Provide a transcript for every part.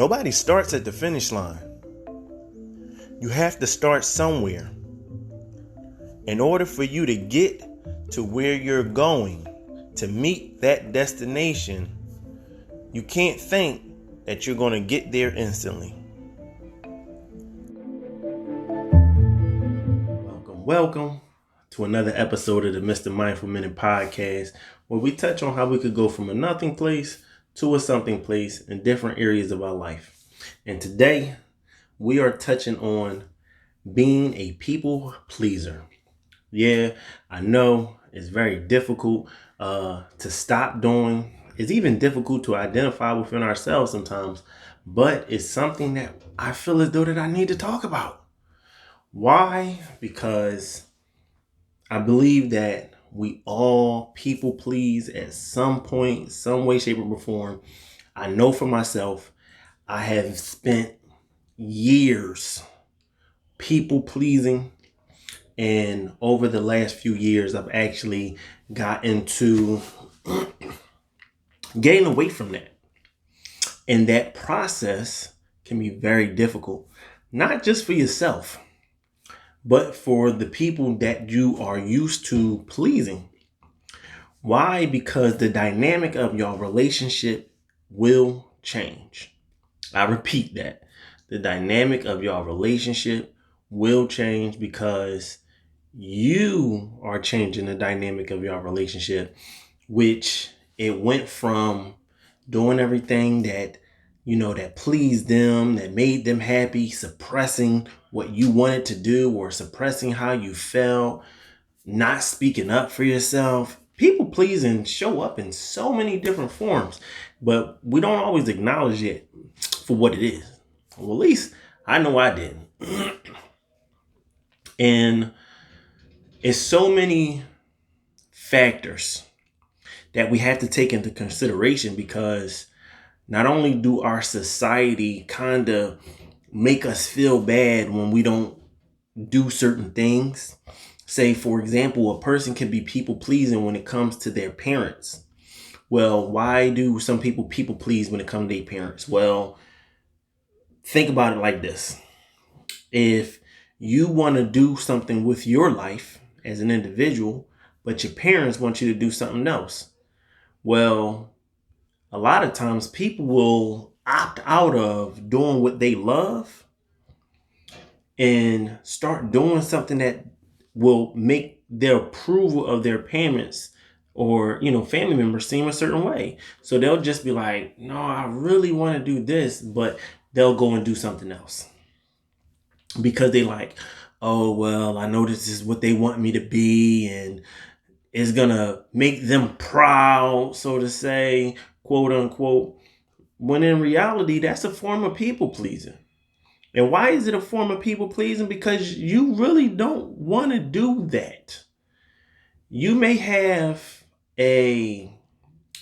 Nobody starts at the finish line. You have to start somewhere. In order for you to get to where you're going, to meet that destination, you can't think that you're going to get there instantly. Welcome to another episode of the Mr. Mindful Minute podcast, where we touch on how we could go from a nothing place to a something place in different areas of our life. And today we are touching on being a people pleaser. Yeah, I know it's very difficult to stop doing. It's even difficult to identify within ourselves sometimes, but it's something that I feel as though that I need to talk about. Why? Because I believe that we all people please at some point, some way, shape, or form. I know for myself, I have spent years people pleasing. And over the last few years, I've actually got into getting away from that. And that process can be very difficult, not just for yourself, but for the people that you are used to pleasing. Why? Because the dynamic of your relationship will change. I repeat that. The dynamic of your relationship will change because you are changing the dynamic of your relationship, which it went from doing everything that that pleased them, that made them happy, suppressing what you wanted to do or suppressing how you felt, not speaking up for yourself. People pleasing show up in so many different forms, but we don't always acknowledge it for what it is. Well, at least I know I didn't. And it's so many factors that we have to take into consideration, because not only do our society kind of make us feel bad when we don't do certain things. Say, for example, a person can be people pleasing when it comes to their parents. Well, why do some people please when it comes to their parents? Well, think about it like this. If you want to do something with your life as an individual, but your parents want you to do something else, well, a lot of times people will opt out of doing what they love and start doing something that will make their approval of their parents or family members seem a certain way. So they'll just be like, no, I really want to do this, but they'll go and do something else because they like, oh, well, I know this is what they want me to be, and it's gonna make them proud, so to say, quote unquote, when in reality, that's a form of people pleasing. And why is it a form of people pleasing? Because you really don't want to do that. You may have a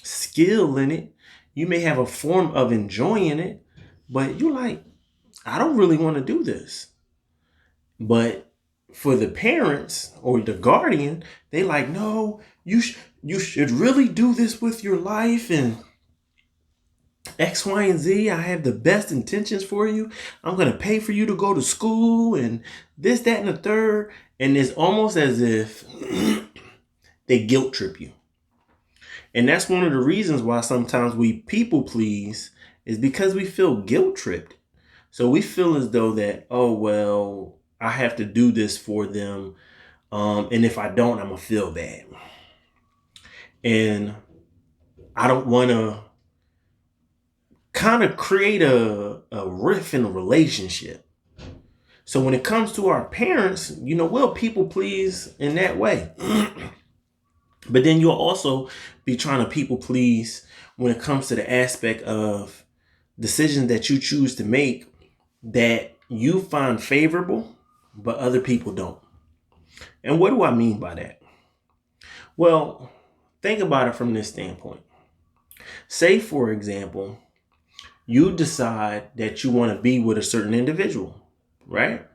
skill in it. You may have a form of enjoying it, but you're like, I don't really want to do this. But for the parents or the guardian, they like, no, you should really do this with your life and X, Y, and Z. I have the best intentions for you. I'm going to pay for you to go to school and this, that, and the third. And it's almost as if they guilt trip you. And that's one of the reasons why sometimes we people please, is because we feel guilt tripped. So we feel as though that, oh, well, I have to do this for them. And if I don't, I'm going to feel bad. And I don't want to kind of create a rift in a relationship. So when it comes to our parents, we'll people please in that way. But then you'll also be trying to people please when it comes to the aspect of decisions that you choose to make that you find favorable, but other people don't. And what do I mean by that? Well, think about it from this standpoint. Say, for example, you decide that you want to be with a certain individual, right?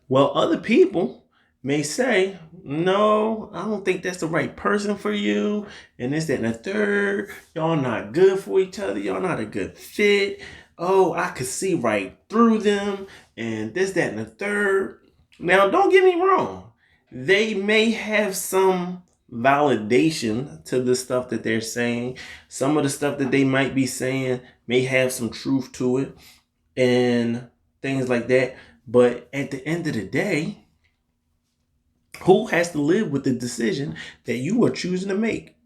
Well, other people may say, no, I don't think that's the right person for you. And this, that, and the third. Y'all not good for each other. Y'all not a good fit. oh, I could see right through them and this, that, and the third. Now, don't get me wrong. They may have some validation to the stuff that they're saying. Some of the stuff that they might be saying may have some truth to it and things like that. But at the end of the day, who has to live with the decision that you are choosing to make?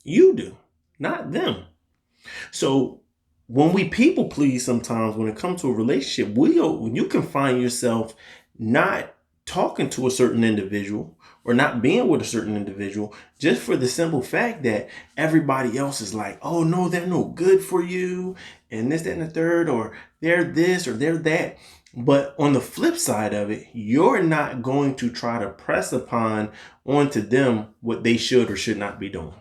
You do, not them. So when we people please, sometimes when it comes to a relationship, you can find yourself not talking to a certain individual or not being with a certain individual just for the simple fact that everybody else is like, oh no, they're no good for you, and this, that, and the third, or they're this or they're that. But on the flip side of it, you're not going to try to press upon onto them what they should or should not be doing.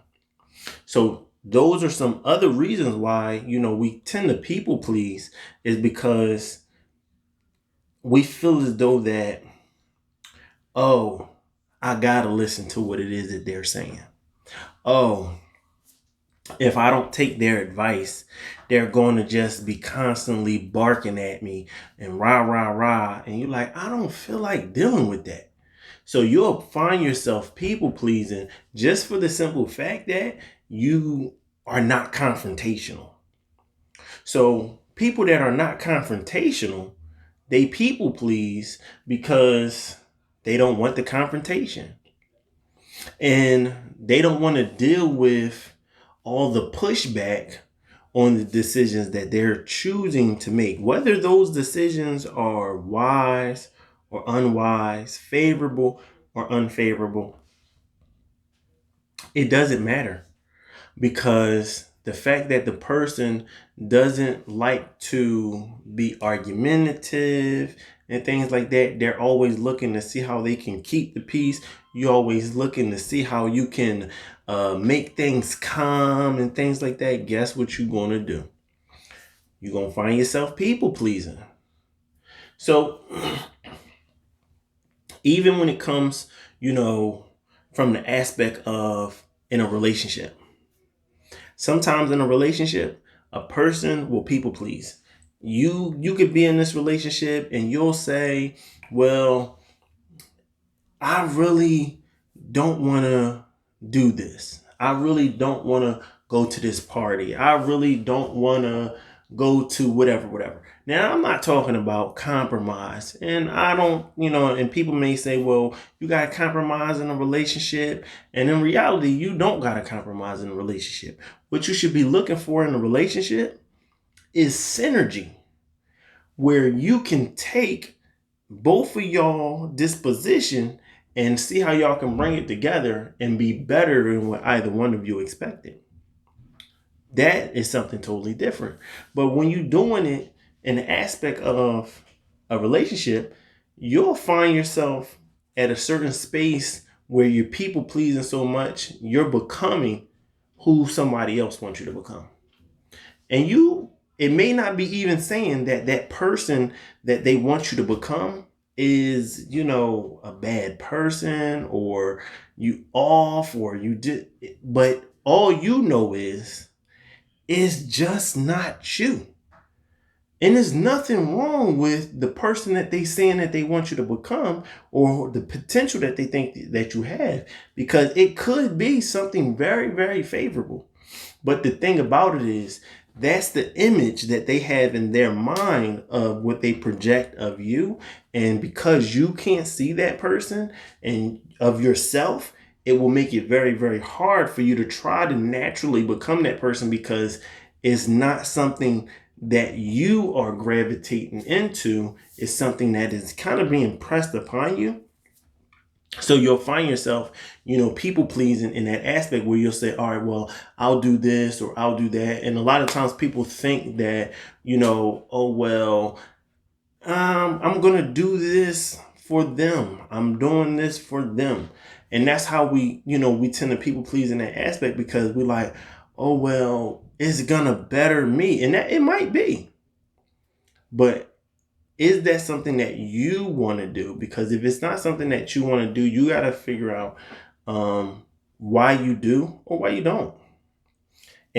So those are some other reasons why, we tend to people please, is because we feel as though that, oh, I gotta listen to what it is that they're saying. Oh, if I don't take their advice, they're going to just be constantly barking at me and rah, rah, rah. And you're like, I don't feel like dealing with that. So you'll find yourself people pleasing just for the simple fact that you are not confrontational. So people that are not confrontational, they people please because they don't want the confrontation. And they don't want to deal with all the pushback on the decisions that they're choosing to make. Whether those decisions are wise or unwise, favorable or unfavorable, it doesn't matter. Because the fact that the person doesn't like to be argumentative and things like that, they're always looking to see how they can keep the peace. You're always looking to see how you can make things calm and things like that. Guess what you're going to do? You're going to find yourself people pleasing. So even when it comes, from the aspect of in a relationship, sometimes in a relationship, a person will people please. You could be in this relationship and you'll say, well, I really don't want to do this. I really don't want to go to this party. I really don't want to go to whatever. Now, I'm not talking about compromise. And I don't, and people may say, well, you got to compromise in a relationship. And in reality, you don't got to compromise in a relationship. What you should be looking for in a relationship is synergy, where you can take both of y'all disposition and see how y'all can bring it together and be better than what either one of you expected. That is something totally different. But when you're doing it in the aspect of a relationship, you'll find yourself at a certain space where you're people pleasing so much, you're becoming who somebody else wants you to become. And it may not be even saying that that person that they want you to become is, a bad person or you off or you did, but all you know is it's just not you. And there's nothing wrong with the person that they saying that they want you to become or the potential that they think that you have, because it could be something very, very favorable. But the thing about it is, that's the image that they have in their mind of what they project of you. And because you can't see that person and of yourself, it will make it very, very hard for you to try to naturally become that person, because it's not something that you are gravitating into. It's something that is kind of being pressed upon you. So you'll find yourself, people pleasing in that aspect where you'll say, all right, well, I'll do this or I'll do that. And a lot of times people think that, oh, well, I'm going to do this for them. I'm doing this for them. And that's how we tend to people please in that aspect, because we're like, oh, well, it's going to better me. And that it might be. But is that something that you want to do? Because if it's not something that you want to do, you got to figure out why you do or why you don't.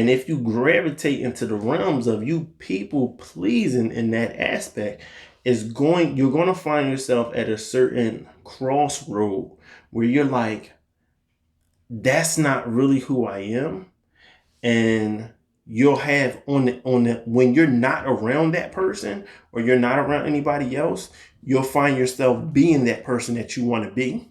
And if you gravitate into the realms of you people pleasing in that aspect, you're going to find yourself at a certain crossroad where you're like, that's not really who I am. And you'll have on the when you're not around that person or you're not around anybody else, you'll find yourself being that person that you want to be,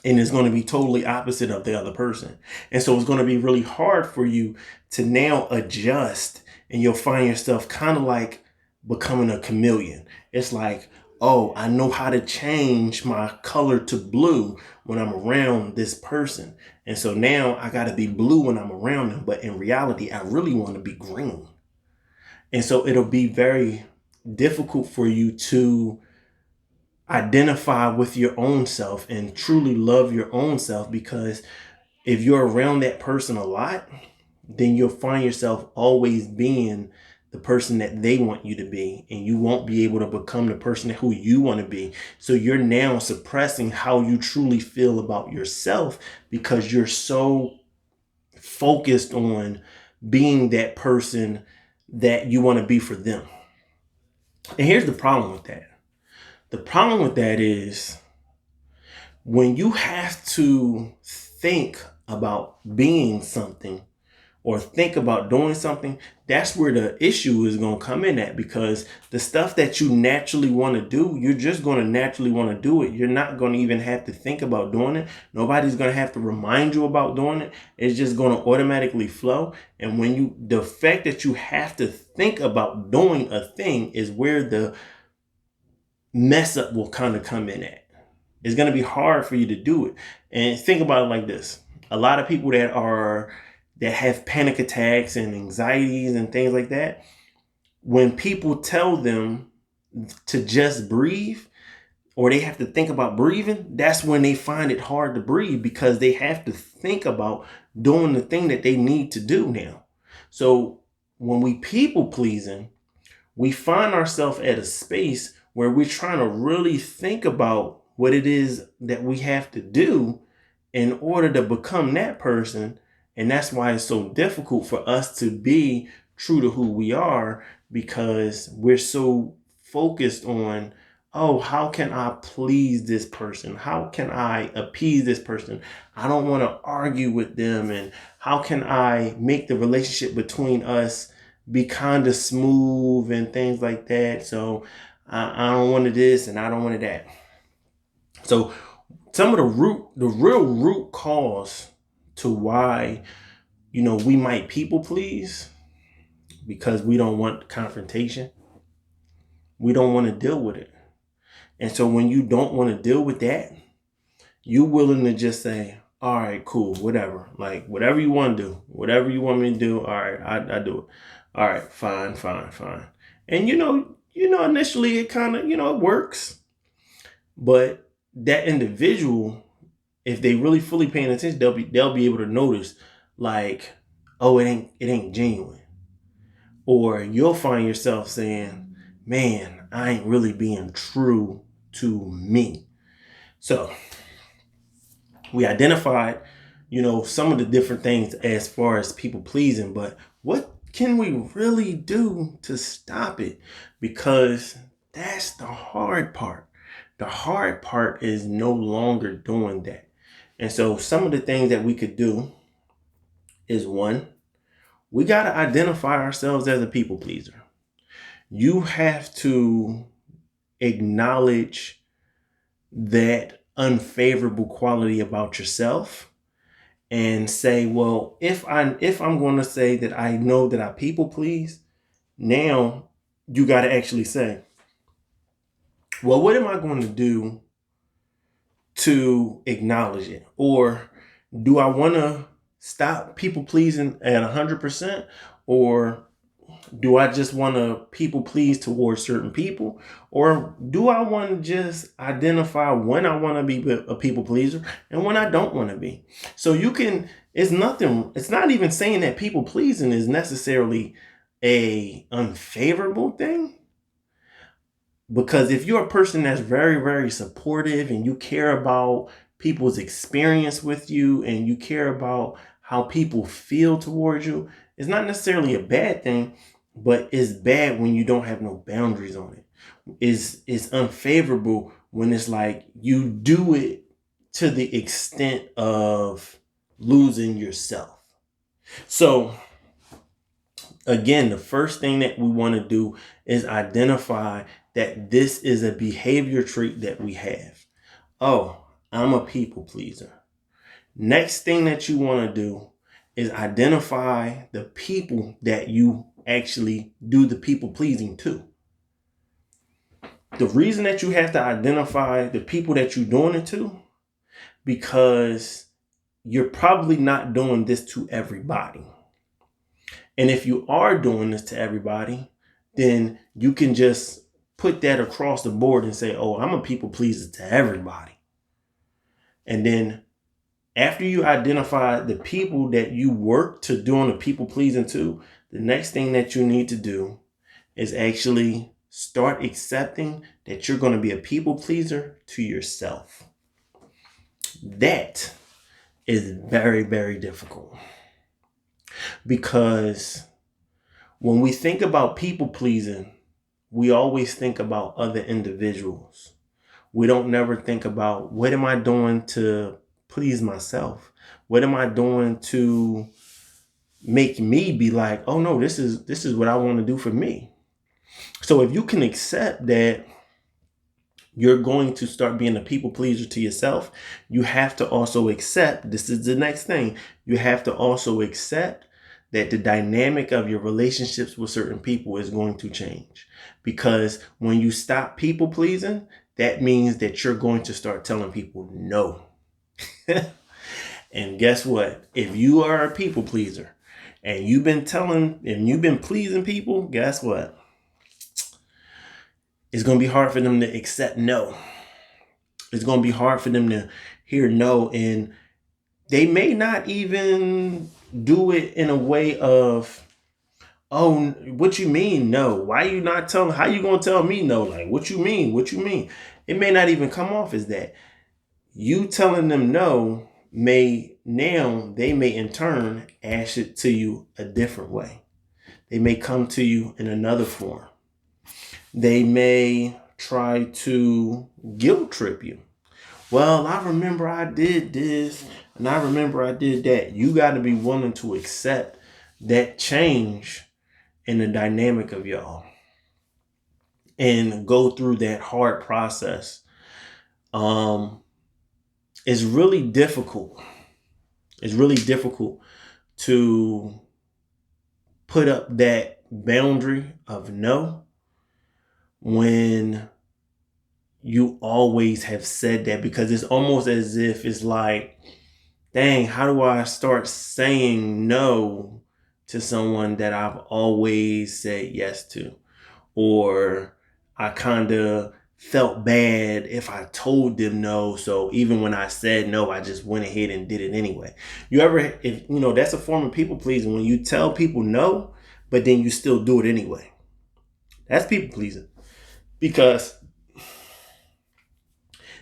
and it's going to be totally opposite of the other person. And so it's going to be really hard for you to now adjust, and you'll find yourself kind of like becoming a chameleon. It's like, oh, I know how to change my color to blue when I'm around this person. And so now I got to be blue when I'm around them. But in reality, I really want to be green. And so it'll be very difficult for you to identify with your own self and truly love your own self, because if you're around that person a lot, then you'll find yourself always being the person that they want you to be, and you won't be able to become the person who you want to be. So you're now suppressing how you truly feel about yourself because you're so focused on being that person that you want to be for them. And here's the problem with that. The problem with that is when you have to think about being something or think about doing something, that's where the issue is going to come in at, because the stuff that you naturally want to do, you're just going to naturally want to do it. You're not going to even have to think about doing it. Nobody's going to have to remind you about doing it. It's just going to automatically flow. And the fact that you have to think about doing a thing is where the mess up will kind of come in at. It's going to be hard for you to do it. And think about it like this. A lot of people that have panic attacks and anxieties and things like that, when people tell them to just breathe, or they have to think about breathing, that's when they find it hard to breathe, because they have to think about doing the thing that they need to do now. So when we people pleasing, we find ourselves at a space where we're trying to really think about what it is that we have to do in order to become that person. And that's why it's so difficult for us to be true to who we are, because we're so focused on, oh, how can I please this person? How can I appease this person? I don't want to argue with them. And how can I make the relationship between us be kind of smooth and things like that? So I don't want to this and I don't want to that. So some of the real root cause to why, we might people please, because we don't want confrontation. We don't want to deal with it. And so when you don't want to deal with that, you're willing to just say, all right, cool, whatever. Like, whatever you want to do, whatever you want me to do, all right, I do it. All right, fine. And initially it kind of, it works. But that individual, if they really fully paying attention, they'll be able to notice, like, oh, it ain't genuine. Or you'll find yourself saying, man, I ain't really being true to me. So we identified, some of the different things as far as people pleasing, but what can we really do to stop it? Because that's the hard part. The hard part is no longer doing that. And so some of the things that we could do is, one, we got to identify ourselves as a people pleaser. You have to acknowledge that unfavorable quality about yourself and say, well, if I'm going to say that I know that I people please, now you got to actually say, well, what am I going to do to acknowledge it? Or do I want to stop people pleasing at 100%? Or do I just want to people please towards certain people? Or do I want to just identify when I want to be a people pleaser and when I don't want to be? So it's not even saying that people pleasing is necessarily a unfavorable thing. Because if you're a person that's very, very supportive and you care about people's experience with you and you care about how people feel towards you is not necessarily a bad thing, but it's bad when you don't have no boundaries on it. It's unfavorable when it's like you do it to the extent of losing yourself. So again, the first thing that we want to do is identify that this is a behavior trait that we have. Oh, I'm a people pleaser. Next thing that you want to do is identify the people that you actually do the people pleasing to. The reason that you have to identify the people that you're doing it to, because you're probably not doing this to everybody. And if you are doing this to everybody, then you can just put that across the board and say, oh, I'm a people pleaser to everybody. And then after you identify the people that you work to doing the people pleasing to, the next thing that you need to do is actually start accepting that you're going to be a people pleaser to yourself. That is very, very difficult, because when we think about people pleasing, we always think about other individuals. We don't never think about, what am I doing to please myself? What am I doing to make me be like, oh no, this is what I want to do for me. So if you can accept that you're going to start being a people pleaser to yourself, you have to also accept, this is the next thing, you have to also accept that the dynamic of your relationships with certain people is going to change. Because when you stop people pleasing, that means that you're going to start telling people no. And guess what? If you are a people pleaser and you've been pleasing people, guess what? It's going to be hard for them to accept no. It's going to be hard for them to hear no. And they may not even do it in a way of, oh, what you mean no? Why you not telling? How you going to tell me no? Like, what you mean? What you mean? It may not even come off as that. You telling them no they may in turn ask it to you a different way. They may come to you in another form. They may try to guilt trip you. Well, I remember I did this and I remember I did that. You got to be willing to accept that change in the dynamic of y'all and go through that hard process. It's really difficult. It's really difficult to put up that boundary of no when you always have said that, because it's almost as if it's like, dang, how do I start saying no to someone that I've always said yes to? Or I kind of felt bad if I told them no. So even when I said no, I just went ahead and did it anyway. That's a form of people pleasing, when you tell people no, but then you still do it anyway. That's people pleasing, because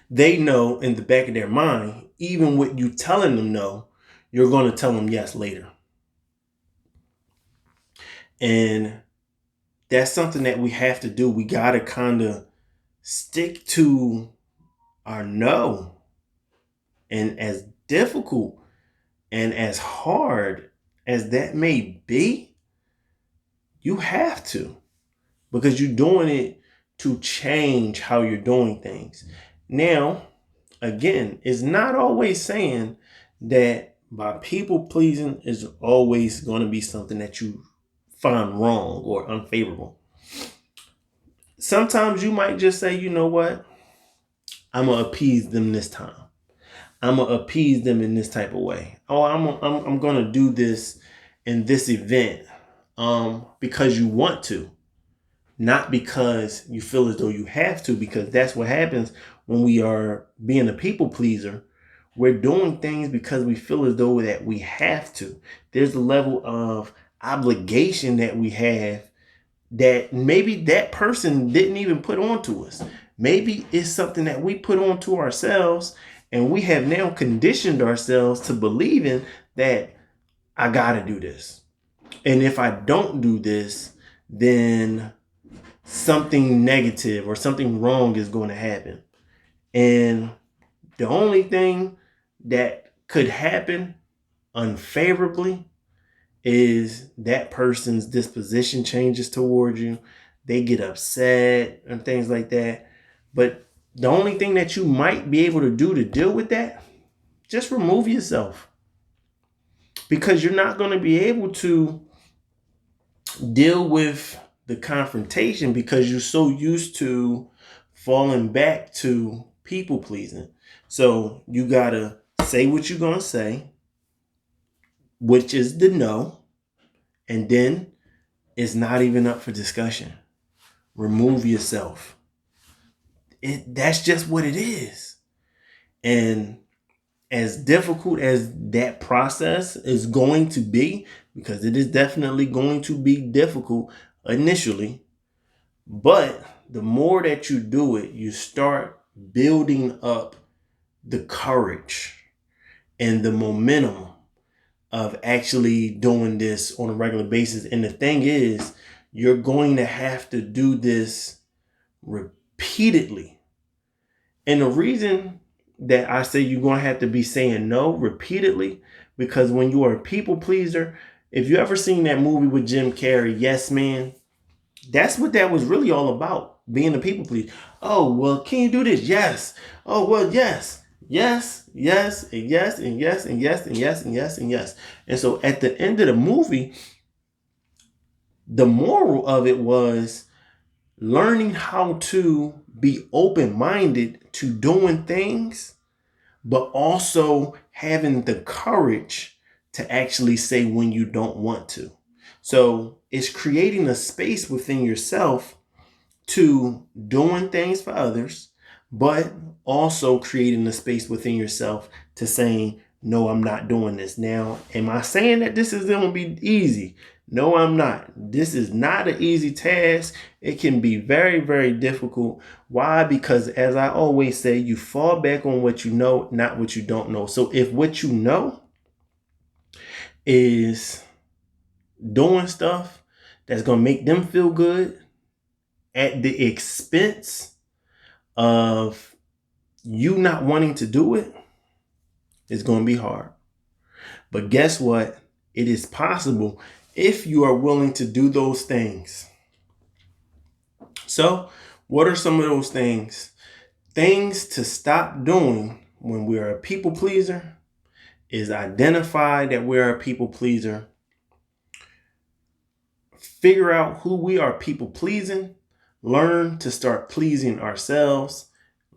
they know in the back of their mind, even with you telling them no, you're going to tell them yes later. And that's something that we have to do. We got to kind of stick to our no. And as difficult and as hard as that may be, you have to, because you're doing it to change how you're doing things. Now, again, it's not always saying that by people pleasing is always going to be something that you find wrong or unfavorable. Sometimes you might just say, you know what? I'm going to appease them this time. I'm going to appease them in this type of way. Oh, I'm going to do this in this event because you want to, not because you feel as though you have to, because that's what happens when we are being a people pleaser. We're doing things because we feel as though that we have to. There's a level of obligation that we have that maybe that person didn't even put onto us. Maybe it's something that we put onto ourselves, and we have now conditioned ourselves to believing that I gotta do this. And if I don't do this, then something negative or something wrong is going to happen. And the only thing that could happen unfavorably is that person's disposition changes towards you. They get upset and things like that. But the only thing that you might be able to do to deal with that, just remove yourself. Because you're not going to be able to deal with the confrontation because you're so used to falling back to people pleasing. So you got to say what you're going to say, which is the no. And then it's not even up for discussion. Remove yourself. That's just what it is. And as difficult as that process is going to be, because it is definitely going to be difficult initially, but the more that you do it, you start building up the courage and the momentum of actually doing this on a regular basis. And the thing is, you're going to have to do this repeatedly. And the reason that I say you're going to have to be saying no repeatedly, because when you are a people pleaser, if you ever seen that movie with Jim Carrey, Yes Man, that's what that was really all about, being a people pleaser. Oh, well, can you do this? Yes. Oh, well, yes. Yes, yes, and yes, and yes, and yes, and yes, and yes, and yes. And so at the end of the movie, the moral of it was learning how to be open-minded to doing things, but also having the courage to actually say when you don't want to. So it's creating a space within yourself to doing things for others, but also creating a space within yourself to saying, no, I'm not doing this. Now, am I saying that this is going to be easy? No, I'm not. This is not an easy task. It can be very, very difficult. Why? Because as I always say, you fall back on what you know, not what you don't know. So if what you know is doing stuff that's going to make them feel good at the expense of you not wanting to do it, it's going to be hard. But guess what? It is possible if you are willing to do those things. So, what are some of those things? Things to stop doing when we're a people pleaser is identify that we're a people pleaser. Figure out who we are people pleasing. Learn to start pleasing ourselves.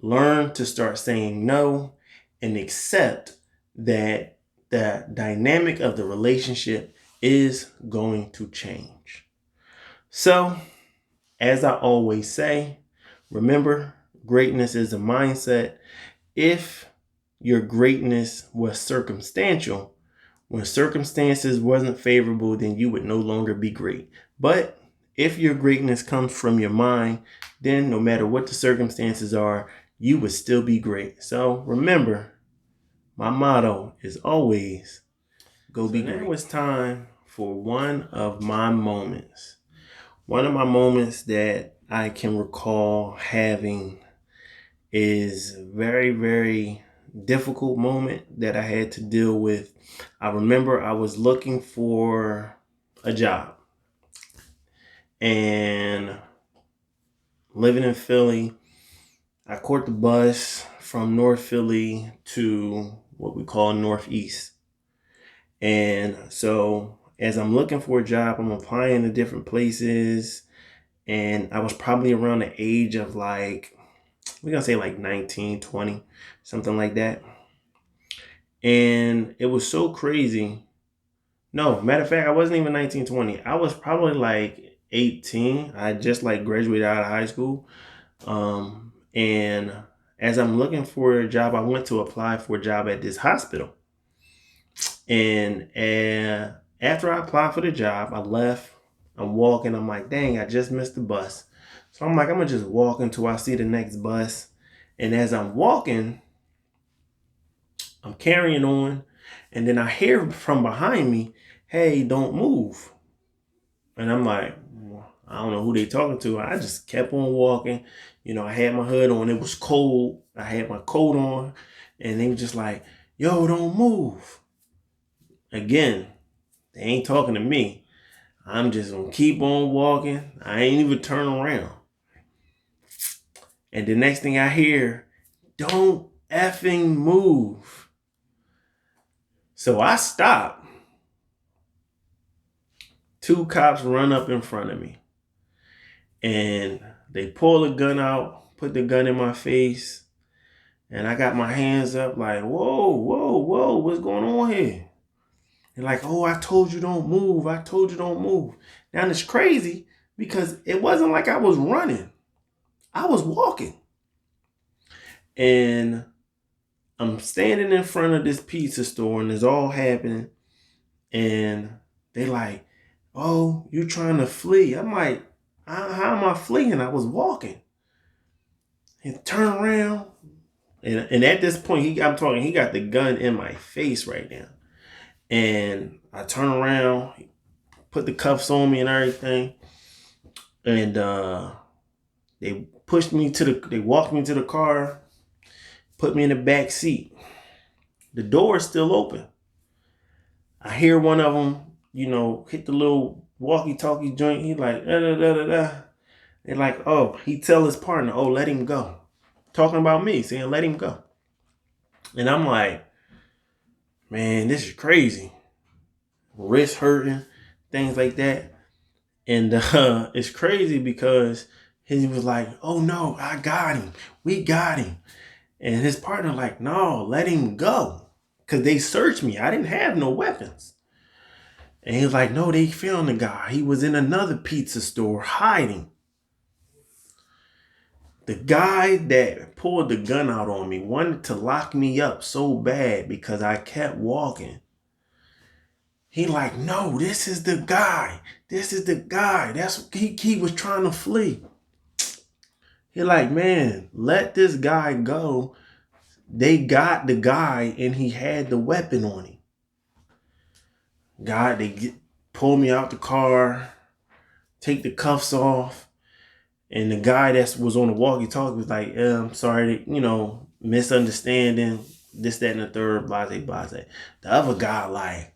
Learn to start saying no, and accept that the dynamic of the relationship is going to change. So, as I always say, remember, greatness is a mindset. If your greatness was circumstantial, when circumstances wasn't favorable, then you would no longer be great. But if your greatness comes from your mind, then no matter what the circumstances are, you would still be great. So remember, my motto is always go be great. Now it's time for one of my moments. One of my moments that I can recall having is very, very difficult moment that I had to deal with. I remember I was looking for a job and living in Philly. I caught the bus from North Philly to what we call Northeast. And so as I'm looking for a job, I'm applying to different places. And I was probably around the age of like, we're going to say like 19, 20, something like that. And it was so crazy. No, matter of fact, I wasn't even 19, 20. I was probably like 18. I just like graduated out of high school. And as I'm looking for a job, I went to apply for a job at this hospital. And after I applied for the job, I left. I'm walking. I'm like, dang, I just missed the bus. So I'm like, I'm going to just walk until I see the next bus. And as I'm walking, I'm carrying on. And then I hear from behind me, hey, don't move. And I'm like, I don't know who they talking to. I just kept on walking. I had my hood on. It was cold. I had my coat on. And they were just like, yo, don't move. Again, they ain't talking to me. I'm just going to keep on walking. I ain't even turn around. And the next thing I hear, don't effing move. So I stop. 2 cops run up in front of me. And they pull a gun out, put the gun in my face. And I got my hands up like, whoa, whoa, whoa, what's going on here? They're like, oh, I told you don't move. I told you don't move. Now it's crazy because it wasn't like I was running. I was walking. And I'm standing in front of this pizza store and it's all happening. And they like, oh, you trying to flee. I'm like, how am I fleeing? I was walking. And turn around. And at this point, he got the gun in my face right now. And I turn around, put the cuffs on me and everything. And they walked me to the car, put me in the back seat. The door is still open. I hear one of them, hit the little walkie-talkie joint. He like, da da da da da. They're like, oh, he tell his partner, oh, let him go. Talking about me, saying let him go. And I'm like, man, this is crazy. Wrist hurting, things like that. And it's crazy because he was like, oh no, I got him. We got him. And his partner like, no, let him go. Because they searched me. I didn't have no weapons. And he was like, no, they found the guy. He was in another pizza store hiding. The guy that pulled the gun out on me wanted to lock me up so bad because I kept walking. He like, no, this is the guy. This is the guy. That's he was trying to flee. He like, man, let this guy go. They got the guy and he had the weapon on him. Pull me out the car, take the cuffs off. And the guy that was on the walkie-talkie was like, I'm sorry, misunderstanding, this, that, and the third, blase, blase. The other guy like,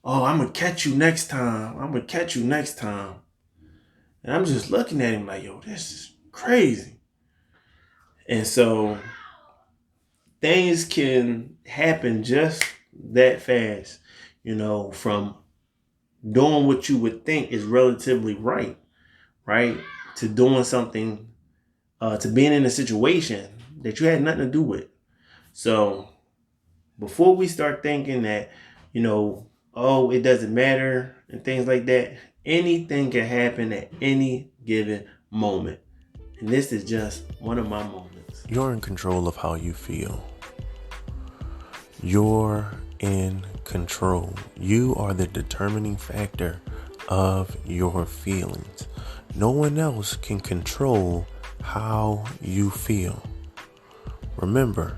oh, I'm going to catch you next time. I'm going to catch you next time. And I'm just looking at him like, yo, this is crazy. And so things can happen just that fast, from doing what you would think is relatively right? To doing something, to being in a situation that you had nothing to do with. So before we start thinking that, oh, it doesn't matter and things like that, anything can happen at any given moment. And this is just one of my moments. You're in control of how you feel. You're in control. You are the determining factor of your feelings. No one else can control how you feel. Remember,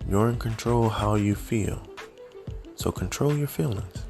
you're in control how you feel. So control your feelings.